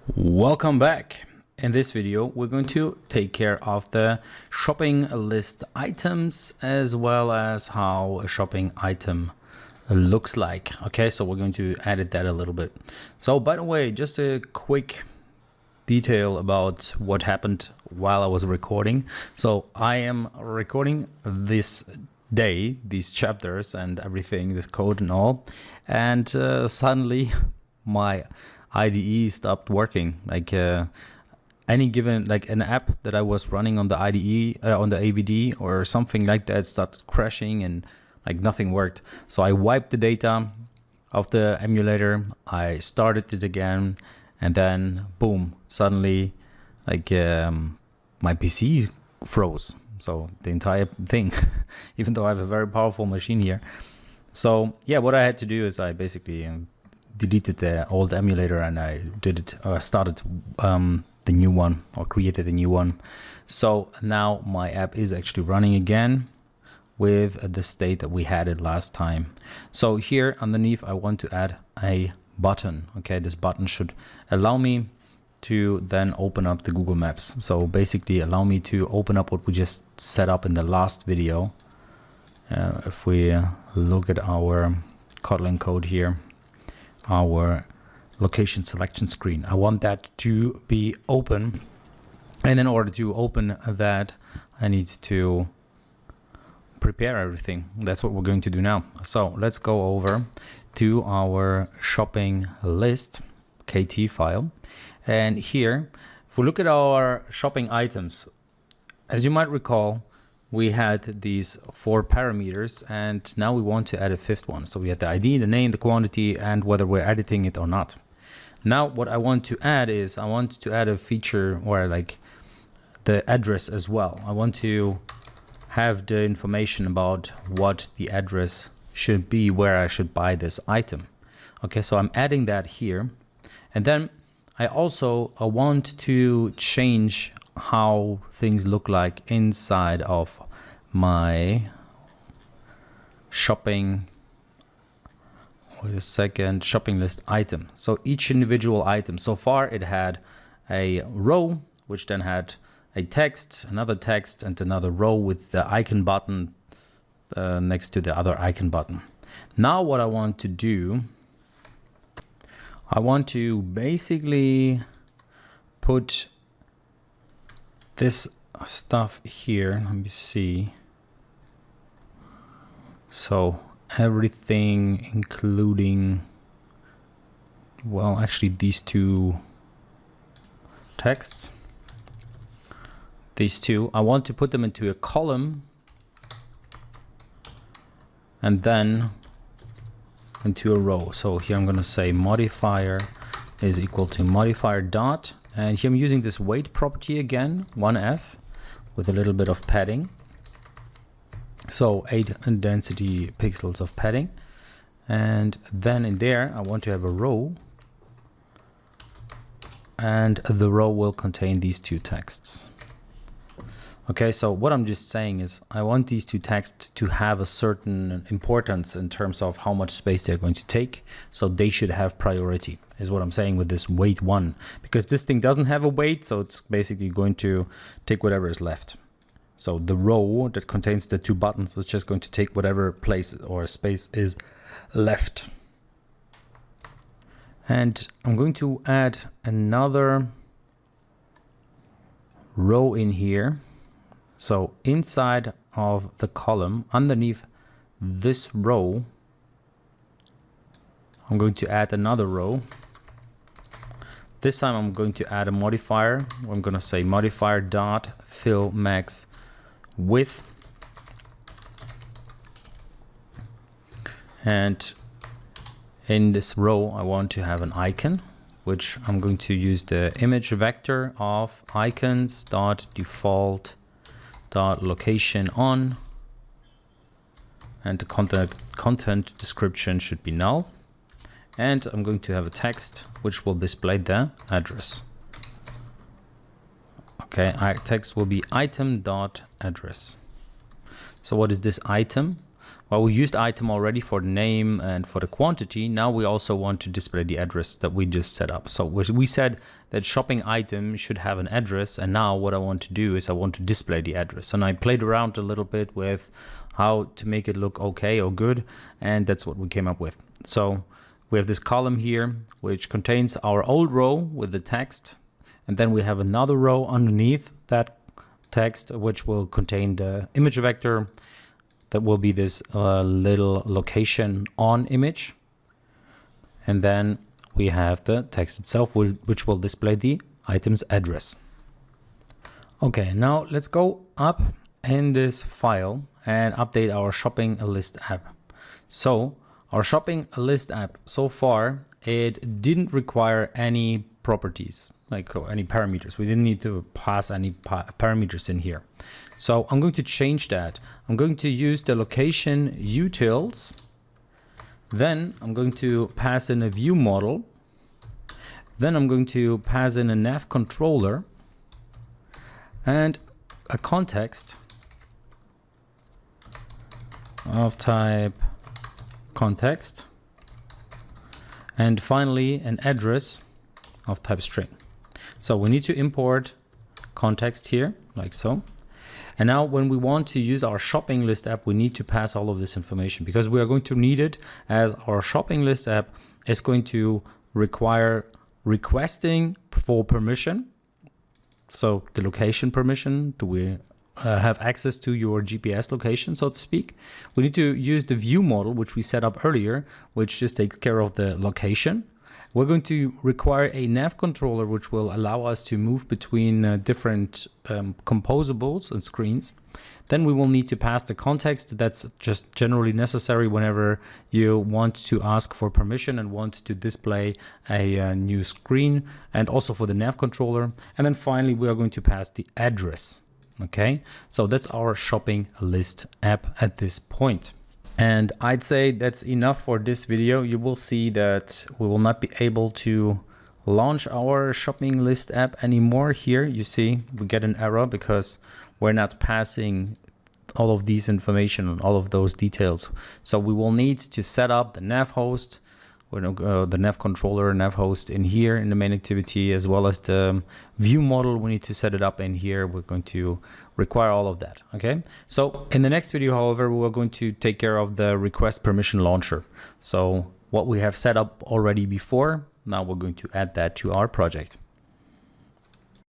Welcome back. In this video, we're going to take care of the shopping list items as well as how a shopping item looks like. Okay, so we're going to edit that a little bit. So by the way, just a quick detail about what happened while I was recording. So I am recording this day, these chapters and everything, this code and all, and suddenly my IDE stopped working. Like any given, like an app that I was running on the IDE, on the AVD or something like that, started crashing and like nothing worked. So I wiped the data of the emulator, I started it again, and then boom, suddenly like my PC froze. So the entire thing, even though I have a very powerful machine here. So yeah, what I had to do is I basically deleted the old emulator and I started the new one, or created a new one. So now my app is actually running again with the state that we had it last time. So here underneath I want to add a button. Okay, this button should allow me to then open up the Google Maps. So basically allow me to open up what we just set up in the last video. If we look at our Kotlin code here, our location selection screen, I want that to be open, and in order to open that I need to prepare everything. That's what we're going to do now. So let's go over to our shopping list KT file, and here if we look at our shopping items, as you might recall, we had these 4 parameters, and now we want to add a 5th one. So we had the ID, the name, the quantity, and whether we're editing it or not. Now what I want to add is I want to add a feature where like the address as well. I want to have the information about what the address should be where I should buy this item. Okay, so I'm adding that here. And then I also want to change how things look like inside of my shopping shopping list item. So each individual item, so far it had a row which then had a text, another text, and another row with the icon button next to the other icon button. Now what I want to do, I want to basically put this stuff here. Let me see. So everything including, well, actually these 2 texts, these 2, I want to put them into a column and then into a row. So here I'm going to say modifier is equal to modifier dot, and here I'm using this weight property again, 1f, with a little bit of padding. So 8 density pixels of padding. And then in there, I want to have a row, and the row will contain these 2 texts. Okay, so what I'm just saying is I want these 2 texts to have a certain importance in terms of how much space they're going to take. So they should have priority, is what I'm saying with this weight 1, because this thing doesn't have a weight. So it's basically going to take whatever is left. So the row that contains the 2 buttons is just going to take whatever place or space is left. And I'm going to add another row in here. So inside of the column, underneath this row, I'm going to add another row. This time I'm going to add a modifier. I'm going to say modifier dot fill max width. And in this row, I want to have an icon, which I'm going to use the image vector of icons dot default dot location on, and the content description should be null, and I'm going to have a text which will display the address. Okay, text will be item dot address. So what is this item? Well, we used item already for the name and for the quantity. Now we also want to display the address that we just set up. So we said that shopping item should have an address. And now what I want to do is I want to display the address. And I played around a little bit with how to make it look okay or good. And that's what we came up with. So we have this column here, which contains our old row with the text. And then we have another row underneath that text, which will contain the image vector. That will be this little location on image. And then we have the text itself, which will display the item's address. Okay, now let's go up in this file and update our shopping list app. So our shopping list app, so far, it didn't require any properties, like any parameters. We didn't need to pass any parameters in here. So I'm going to change that. I'm going to use the location utils. Then I'm going to pass in a view model. Then I'm going to pass in a nav controller and a context of type context. And finally, an address of type string. So we need to import context here, like so. And now when we want to use our shopping list app, we need to pass all of this information because we are going to need it, as our shopping list app is going to require requesting for permission. So the location permission, do we have access to your GPS location, so to speak? We need to use the view model, which we set up earlier, which just takes care of the location. We're going to require a nav controller, which will allow us to move between different composables and screens. Then we will need to pass the context. That's just generally necessary whenever you want to ask for permission and want to display a new screen, and also for the nav controller. And then finally, we are going to pass the address. Okay, so that's our shopping list app at this point. And I'd say that's enough for this video. You will see that we will not be able to launch our shopping list app anymore. Here you see we get an error because we're not passing all of these information, all of those details. So we will need to set up the nav host, the nav controller, nav host in here in the main activity, as well as the view model. We need to set it up in here. We're going to require all of that. Okay. So in the next video, however, we're going to take care of the request permission launcher. So what we have set up already before, now we're going to add that to our project.